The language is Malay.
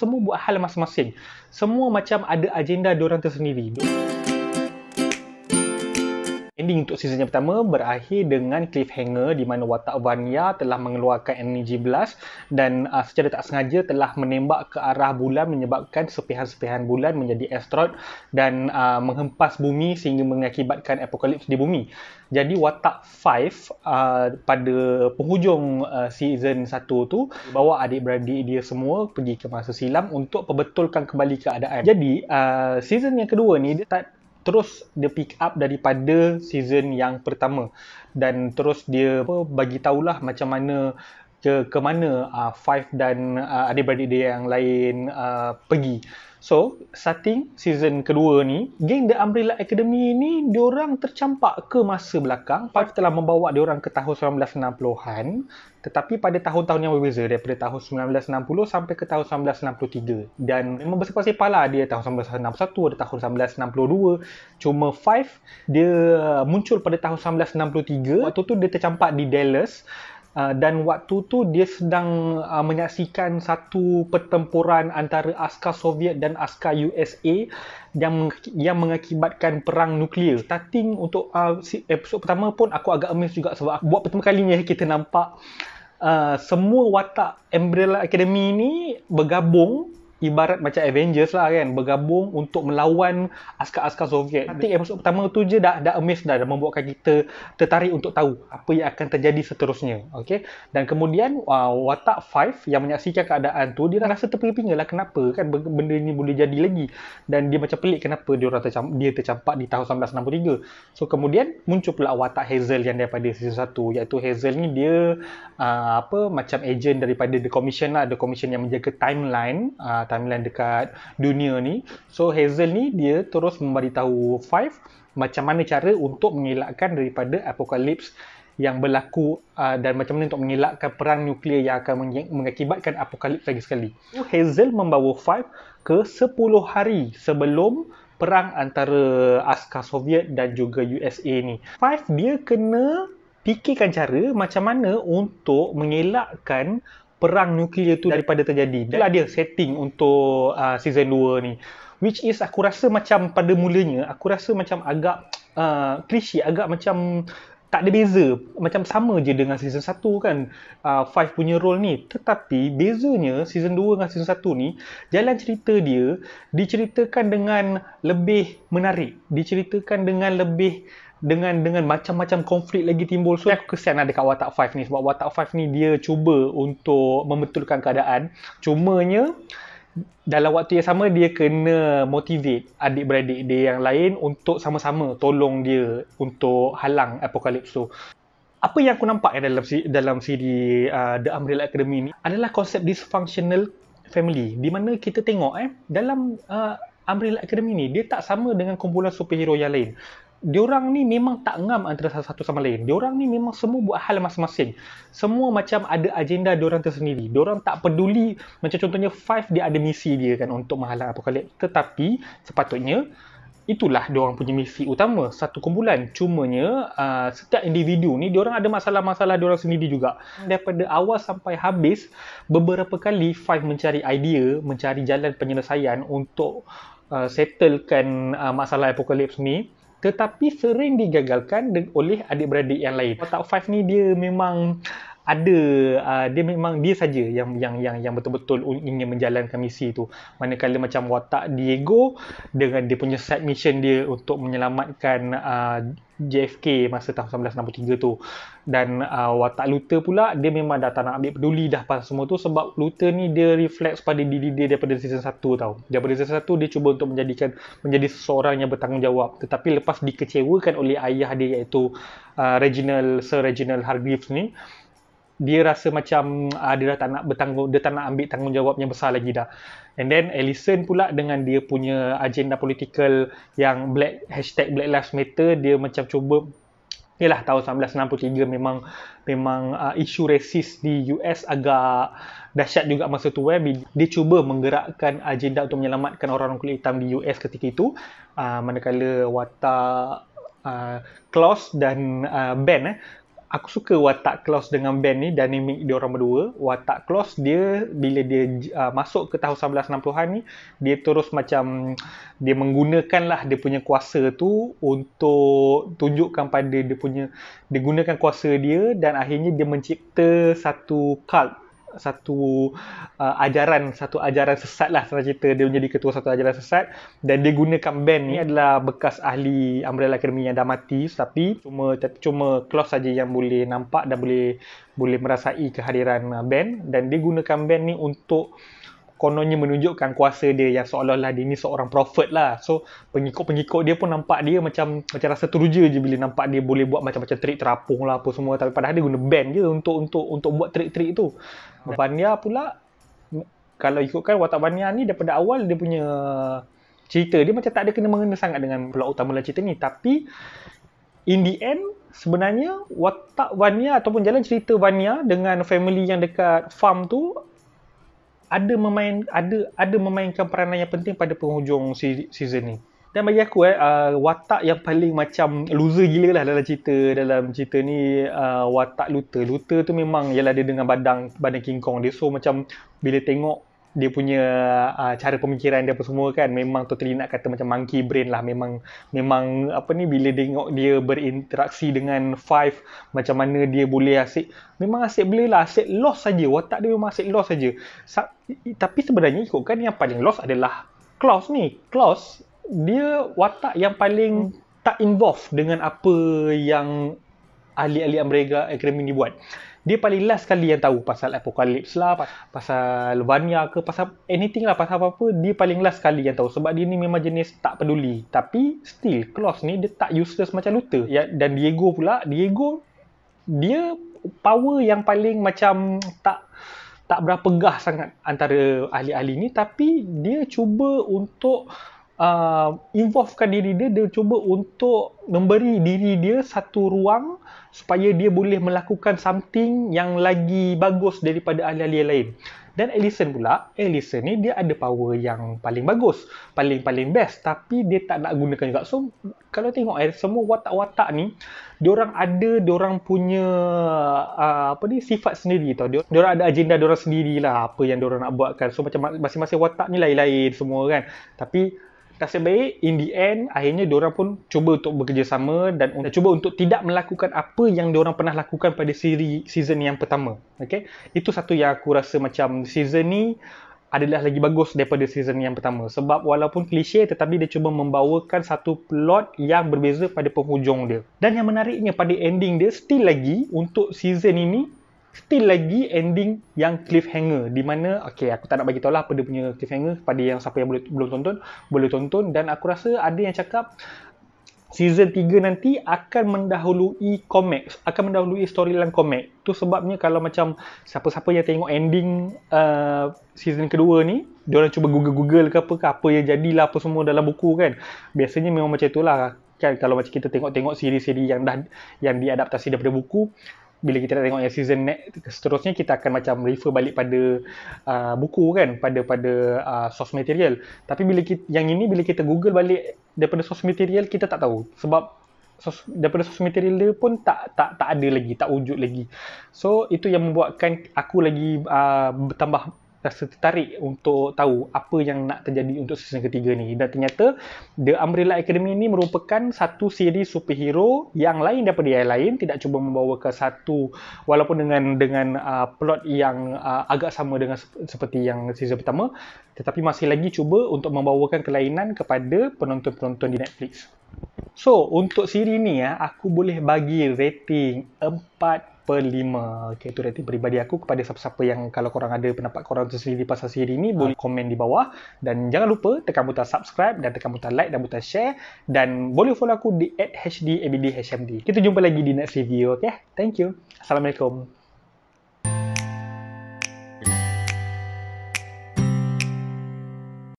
semua buat hal masing-masing. Semua macam ada agenda diorang tersendiri. Ending untuk season yang pertama berakhir dengan cliffhanger di mana watak Vanya telah mengeluarkan energi blast dan secara tak sengaja telah menembak ke arah bulan menyebabkan serpihan-serpihan bulan menjadi asteroid dan menghempas bumi sehingga mengakibatkan apokalips di bumi. Jadi watak Five pada penghujung season 1 tu bawa adik-beradik dia semua pergi ke masa silam untuk perbetulkan kembali keadaan. Jadi season yang kedua ni dia terus dia pick up daripada season yang pertama dan terus dia bagi tahulah macam mana ke mana Five dan adik-beradik dia yang lain pergi. So, starting season kedua ni, geng The Umbrella Academy ni diorang tercampak ke masa belakang. Five telah membawa diorang ke tahun 1960-an, tetapi pada tahun-tahun yang berbeza daripada tahun 1960 sampai ke tahun 1963. Dan memang bersepah-sepah lah, dia tahun 1961, ada tahun 1962. Cuma Five dia muncul pada tahun 1963. Waktu tu dia tercampak di Dallas. Dan waktu tu dia sedang menyaksikan satu pertempuran antara askar Soviet dan askar USA yang mengakibatkan perang nuklear. Starting untuk episod pertama pun aku agak amazed juga sebab buat pertama kalinya kita nampak semua watak Umbrella Academy ni bergabung, ibarat macam Avengers lah kan, bergabung untuk melawan askar-askar Soviet. Nanti episod pertama tu je dah amazed dah membuatkan kita tertarik untuk tahu apa yang akan terjadi seterusnya. Okay? Dan kemudian watak Five yang menyaksikan keadaan tu, dia rasa terpinga-pinga lah kenapa kan benda ni boleh jadi lagi. Dan dia macam pelik kenapa dia tercampak di tahun 1963. So kemudian muncul pula watak Hazel yang daripada season 1, iaitu Hazel ni dia macam agent daripada The Commission lah. The Commission yang menjaga timeline dekat dunia ni. So Hazel ni dia terus memberitahu Five macam mana cara untuk mengelakkan daripada apokalips yang berlaku dan macam mana untuk mengelakkan perang nuklear yang akan mengakibatkan apokalips lagi sekali. So, Hazel membawa Five ke 10 hari sebelum perang antara askar Soviet dan juga USA ni. Five dia kena fikirkan cara macam mana untuk mengelakkan perang nuklear tu daripada terjadi. Itulah dia setting untuk season 2 ni. Which is aku rasa macam pada mulanya, aku rasa macam agak klise, agak macam tak ada beza. Macam sama je dengan season 1 kan. Five punya role ni. Tetapi bezanya season 2 dengan season 1 ni, jalan cerita dia diceritakan dengan lebih menarik. Diceritakan dengan lebih dengan macam-macam konflik lagi timbul. So aku kesian ada kat watak Five ni sebab watak Five ni dia cuba untuk membetulkan keadaan. Cumanya dalam waktu yang sama dia kena motivate adik-beradik dia yang lain untuk sama-sama tolong dia untuk halang apokalips tu. Apa yang aku nampak dalam siri The Umbrella Academy ni adalah konsep dysfunctional family, di mana kita tengok dalam Umbrella Academy ni dia tak sama dengan kumpulan superhero yang lain. Diorang ni memang tak ngam antara satu sama lain. Diorang ni memang semua buat hal masing-masing. Semua macam ada agenda diorang tersendiri. Diorang tak peduli, macam contohnya Five dia ada misi dia kan untuk menghalang apokalips. Tetapi sepatutnya itulah diorang punya misi utama satu kumpulan. Cumanya setiap individu ni diorang ada masalah-masalah diorang sendiri juga. Daripada awal sampai habis, beberapa kali Five mencari idea, mencari jalan penyelesaian untuk settlekan masalah apokalips ni, tetapi sering digagalkan oleh adik-beradik yang lain. Watak Five ni dia memang ada dia saja yang betul-betul ingin menjalankan misi tu. Manakala macam watak Diego dengan dia punya side mission dia untuk menyelamatkan JFK masa tahun 1963 tu. Dan watak Luther pula dia memang dah tak nak ambil peduli dah pasal semua tu sebab Luther ni dia refleks pada diri dia daripada season 1 tau. Daripada season 1 dia cuba untuk menjadi seseorang yang bertanggungjawab, tetapi lepas dikecewakan oleh ayah dia iaitu Sir Reginald Hargreaves ni, dia rasa macam dia dah tak nak ambil tanggungjawab yang besar lagi dah. And then Ellison pula dengan dia punya agenda politikal yang Black Lives Matter, dia macam cuba, yalah tahun 1963 memang isu rasis di US agak dahsyat juga masa tu. Dia cuba menggerakkan agenda untuk menyelamatkan orang kulit hitam di US ketika itu. Manakala watak Klaus dan Ben aku suka watak Klaus dengan Ben ni, dinamik dia orang berdua. Watak Klaus dia bila dia masuk ke tahun 1960-an ni, dia terus macam dia menggunakan lah dia punya kuasa tu untuk tunjukkan pada dia gunakan kuasa dia dan akhirnya dia mencipta satu cult, satu ajaran sesat lah, senang cerita. Dia menjadi ketua satu ajaran sesat dan dia gunakan Ben ni adalah bekas ahli Umbrella Academy yang dah mati, tapi cuma Klaus saja yang boleh nampak dan boleh merasai kehadiran Ben, dan dia gunakan Ben ni untuk kononnya menunjukkan kuasa dia yang seolah-olah dia ni seorang prophet lah. So pengikut-pengikut dia pun nampak dia macam rasa teruja je bila nampak dia boleh buat macam-macam trik terapung lah apa semua, tapi padahal dia guna band je untuk buat trik-trik tu. Vanya pula, kalau ikutkan watak Vanya ni daripada awal dia punya cerita dia macam tak ada kena-mengena sangat dengan plot utama dalam cerita ni, tapi in the end sebenarnya watak Vanya ataupun jalan cerita Vanya dengan family yang dekat farm tu ada memainkan peranan yang penting pada penghujung season ni. Dan bagi aku watak yang paling macam loser gila lah dalam cerita ni, watak Luther. Luther tu memang ialah dia dengan badan King Kong dia, so macam bila tengok dia punya cara pemikiran dia apa semua kan, memang totally nak kata macam monkey brain lah. Memang apa ni, bila tengok dia berinteraksi dengan Five, macam mana dia boleh memang asyik boleh lah, asyik lost saja. Watak dia memang asyik lost saja. Tapi sebenarnya ikutkan yang paling lost adalah Klaus ni. Klaus dia watak yang paling tak involved dengan apa yang ahli-ahli Umbrella Academy ni buat. Dia paling last sekali yang tahu pasal Apocalypse lah, pasal Vanya ke, pasal anything lah, pasal apa-apa, dia paling last sekali yang tahu. Sebab dia ni memang jenis tak peduli. Tapi still, Klaus ni dia tak useless macam Luther. Dan Diego pula, dia power yang paling macam tak berapa gah sangat antara ahli-ahli ni, tapi dia cuba untuk involvekan diri dia cuba untuk memberi diri dia satu ruang supaya dia boleh melakukan something yang lagi bagus daripada ahli-ahli yang lain. Dan Allison ni dia ada power yang paling bagus, paling best, tapi dia tak nak gunakan juga. So kalau tengok semua watak-watak ni, diorang punya sifat sendiri tau. Diorang ada agenda diorang sendirilah, apa yang diorang nak buatkan. So macam masing-masing watak ni lain-lain semua kan. Tapi nasib baik, in the end, akhirnya diorang pun cuba untuk bekerjasama dan cuba untuk tidak melakukan apa yang diorang pernah lakukan pada season yang pertama. Okay? Itu satu yang aku rasa macam season ni adalah lagi bagus daripada season yang pertama. Sebab walaupun klise, tetapi dia cuba membawakan satu plot yang berbeza pada penghujung dia. Dan yang menariknya pada ending dia, still lagi untuk season ini, still lagi ending yang cliffhanger, di mana aku tak nak bagi tahu lah apa dia punya cliffhanger pada yang siapa yang belum tonton, boleh tonton. Dan aku rasa ada yang cakap season 3 nanti akan mendahului komik, akan mendahului storyline komik. Tu sebabnya kalau macam siapa-siapa yang tengok ending season kedua ni, diorang cuba google ke apa yang jadilah apa semua dalam buku kan. Biasanya memang macam itulah kan, kalau macam kita tengok siri-siri yang diadaptasi daripada buku. Bila kita nak tengok yang season seterusnya, kita akan macam refer balik pada buku kan, pada source material. Tapi bila kita google balik daripada source material, kita tak tahu. Sebab daripada source material dia pun tak ada lagi, tak wujud lagi. So itu yang membuatkan aku lagi bertambah rasa tertarik untuk tahu apa yang nak terjadi untuk season ketiga ni. Dan ternyata The Umbrella Academy ni merupakan satu siri superhero yang lain daripada yang lain, tidak cuba membawakan satu, walaupun dengan plot yang agak sama dengan seperti yang season pertama, tetapi masih lagi cuba untuk membawakan kelainan kepada penonton-penonton di Netflix. So untuk siri ni aku boleh bagi rating 4/5. Okay, itu rating peribadi aku kepada siapa-siapa yang, kalau korang ada pendapat korang tersendiri pasal siri ni, boleh komen di bawah. Dan jangan lupa tekan butang subscribe dan tekan butang like dan butang share. Dan boleh follow aku di @hdabdhmd. Kita jumpa lagi di next review. Okay, thank you. Assalamualaikum.